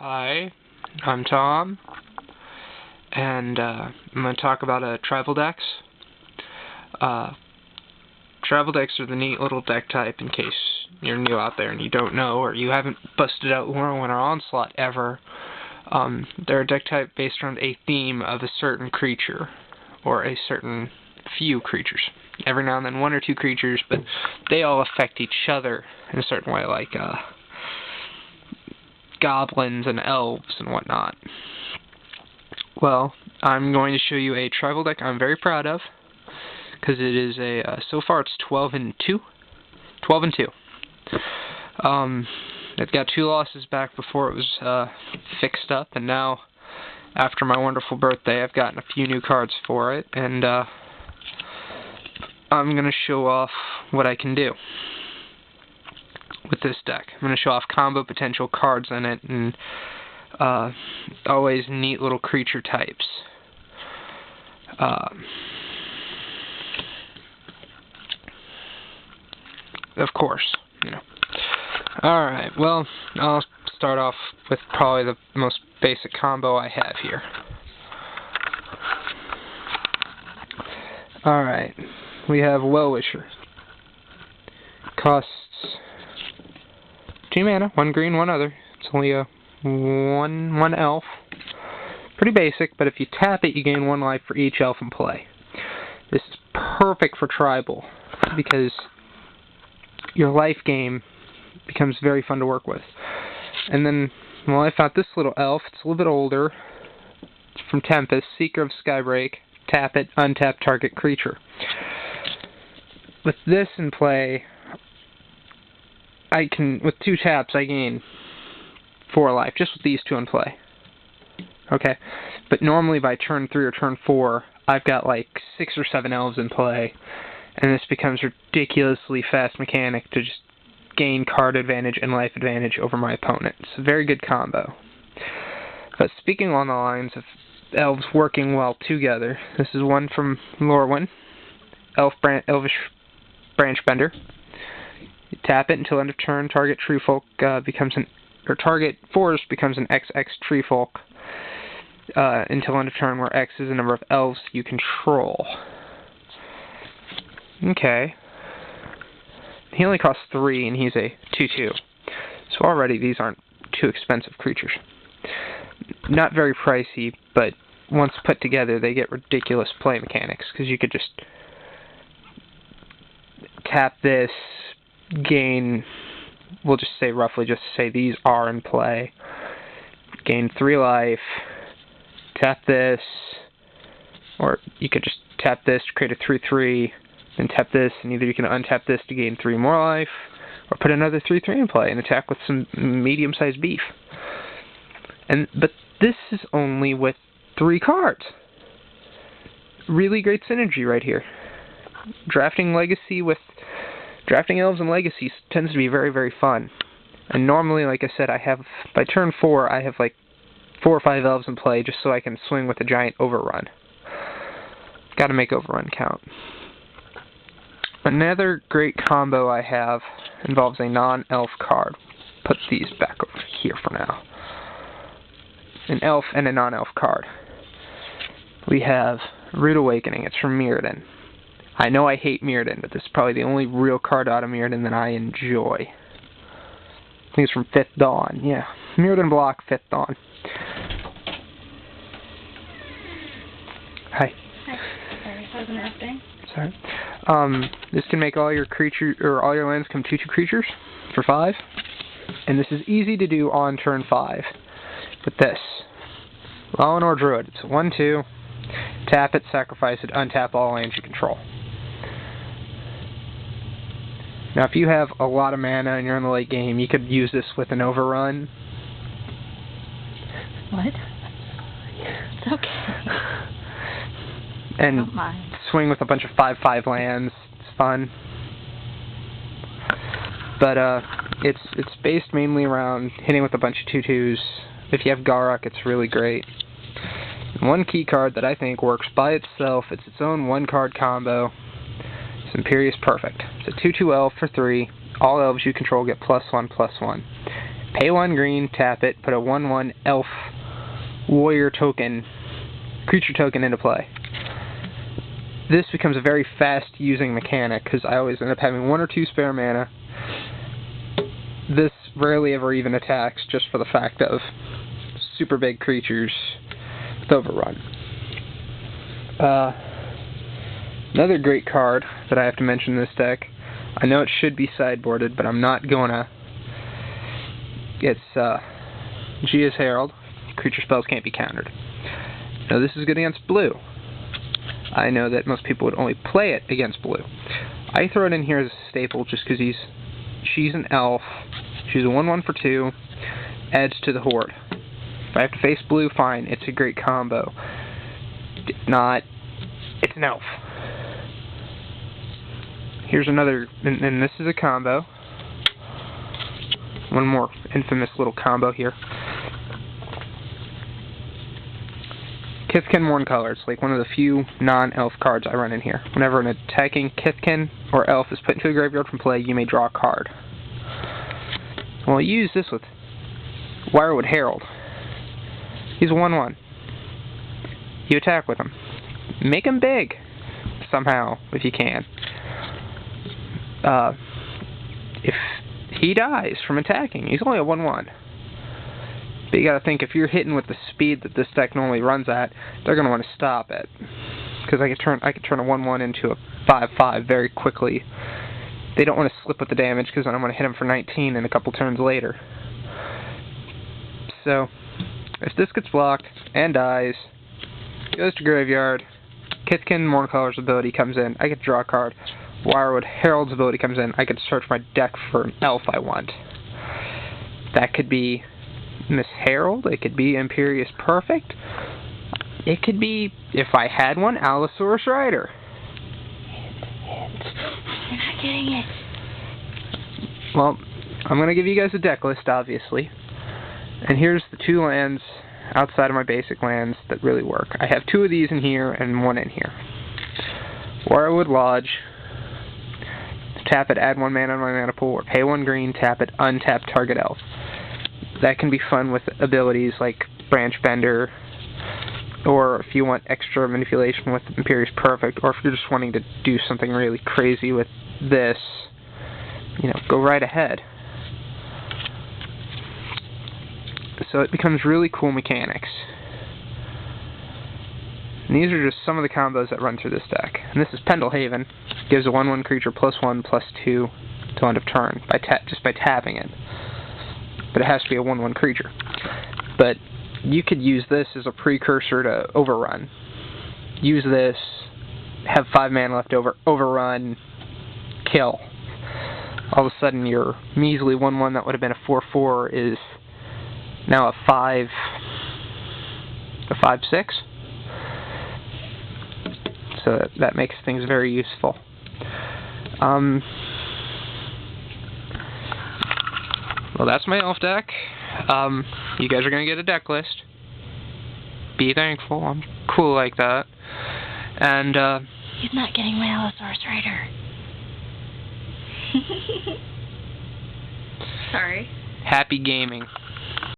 Hi, I'm Tom, and I'm going to talk about tribal decks. Tribal decks are the neat little deck type in case you're new out there and you don't know, or you haven't busted out Whirlwind or Onslaught ever. They're a deck type based around a theme of a certain creature, or a certain few creatures. Every now and then one or two creatures, but they all affect each other in a certain way, like goblins and elves and whatnot. Well, I'm going to show you a tribal deck I'm very proud of, because it is so far it's 12 and 2. It got 2 losses back before it was fixed up, and now, after my wonderful birthday, I've gotten a few new cards for it, and I'm going to show off what I can do with this deck. I'm going to show off combo potential cards in it, and always neat little creature types. Of course, you know. Alright, well, I'll start off with probably the most basic combo I have here. Alright, we have Wellwisher. Costs 2 mana, 1 green, 1 other. It's only a 1 elf. Pretty basic, but if you tap it, you gain 1 life for each elf in play. This is perfect for tribal, because your life game becomes very fun to work with. And then, well, I found this little elf. It's a little bit older. It's from Tempest, Seeker of Skybreak. Tap it, untap target creature. With this in play, I can, with 2 taps, I gain 4 life, just with these 2 in play. Okay, but normally by turn 3 or turn 4, I've got like 6 or 7 elves in play, and this becomes a ridiculously fast mechanic to just gain card advantage and life advantage over my opponent. It's a very good combo. But speaking along the lines of elves working well together, this is one from Lorwyn, Elvish branchbender. You tap it until end of turn. Target treefolk becomes an, or target forest becomes an XX treefolk until end of turn, where X is the number of elves you control. Okay. He only costs 3, and he's a 2/2. So already these aren't too expensive creatures. Not very pricey, but once put together, they get ridiculous play mechanics, because you could just tap this, gain, we'll just say roughly, just say these are in play, gain 3 life, tap this, or you could just tap this to create a 3/3, then tap this, and either you can untap this to gain 3 more life, or put another 3/3 in play and attack with some medium-sized beef. But this is only with 3 cards. Really great synergy right here. Drafting elves and legacy tends to be very, very fun. And normally, like I said, by turn 4, I have like 4 or 5 elves in play just so I can swing with a giant Overrun. Gotta make Overrun count. Another great combo I have involves a non-elf card. Put these back over here for now. An elf and a non-elf card. We have Rude Awakening. It's from Mirrodin. I know I hate Mirrodin, but this is probably the only real card out of Mirrodin that I enjoy. I think it's from 5th Dawn. Yeah, Mirrodin block, 5th Dawn. Hi. Hi. Sorry, I was interrupting. Sorry. This can make all your all your lands become 2/2 creatures for 5, and this is easy to do on turn 5 with this. Llanowar Druid. It's a 1/2. Tap it, sacrifice it, untap all lands you control. Now, if you have a lot of mana and you're in the late game, you could use this with an Overrun. What? It's okay. And don't mind. Swing with a bunch of 5/5 lands. It's fun. But it's based mainly around hitting with a bunch of 2/2s. If you have Garruk, it's really great. And one key card that I think works by itself, it's its own 1-card combo. It's Imperious Perfect. It's a 2/2 elf for 3. All elves you control get +1/+1. Pay 1 green, tap it, put a 1/1 elf warrior token, creature token into play. This becomes a very fast using mechanic because I always end up having 1 or 2 spare mana. This rarely ever even attacks just for the fact of super big creatures with Overrun. Another great card that I have to mention in this deck, I know it should be sideboarded, but I'm not gonna. It's Gaea's Herald. Creature spells can't be countered. Now this is good against blue. I know that most people would only play it against blue. I throw it in here as a staple just because she's an elf. She's a 1/1 for 2. Adds to the horde. If I have to face blue, fine. It's a great combo. If not, it's an elf. Here's another, and this is a combo. One more infamous little combo here. Kithkin mourncaller. It's like one of the few non-elf cards I run in here. Whenever an attacking Kithkin or elf is put into a graveyard from play, you may draw a card. Well, I use this with Wirewood Herald. He's a 1/1. You attack with him. Make him big, somehow, if you can. If he dies from attacking, he's only a 1/1. But you gotta think, if you're hitting with the speed that this deck normally runs at, they're gonna want to stop it. Because I could turn a 1/1 into a 5/5 very quickly. They don't want to slip with the damage because then I'm going to hit them for 19 in a couple turns later. So, if this gets blocked and dies, goes to graveyard, Kithkin Mourncaller's ability comes in, I get to draw a card. Wirewood Herald's ability comes in, I get to search my deck for an elf I want. That could be Miss Herald, it could be Imperious Perfect, it could be, if I had one, Allosaurus Rider. You're not getting it. Well, I'm going to give you guys a deck list, obviously. And here's the 2 lands outside of my basic lands that really work. I have 2 of these in here and 1 in here. Wirewood Lodge. Tap it, add 1 mana on my mana pool, or pay 1 green, tap it, untap target elf. That can be fun with abilities like branchbender, or if you want extra manipulation with Imperious Perfect, or if you're just wanting to do something really crazy with this, go right ahead. So it becomes really cool mechanics. And these are just some of the combos that run through this deck. And this is Pendelhaven. Gives a 1/1 creature +1/+2 till end of turn just by tapping it. But it has to be a 1/1 creature. But you could use this as a precursor to Overrun. Use this, have 5 mana left over, Overrun, kill. All of a sudden your measly 1/1 that would have been a 4/4 is now a 5/6. So that makes things very useful. Well, that's my elf deck. You guys are going to get a deck list. Be thankful. I'm cool like that. And, He's not getting my Allosaurus Rider. Sorry. Happy gaming.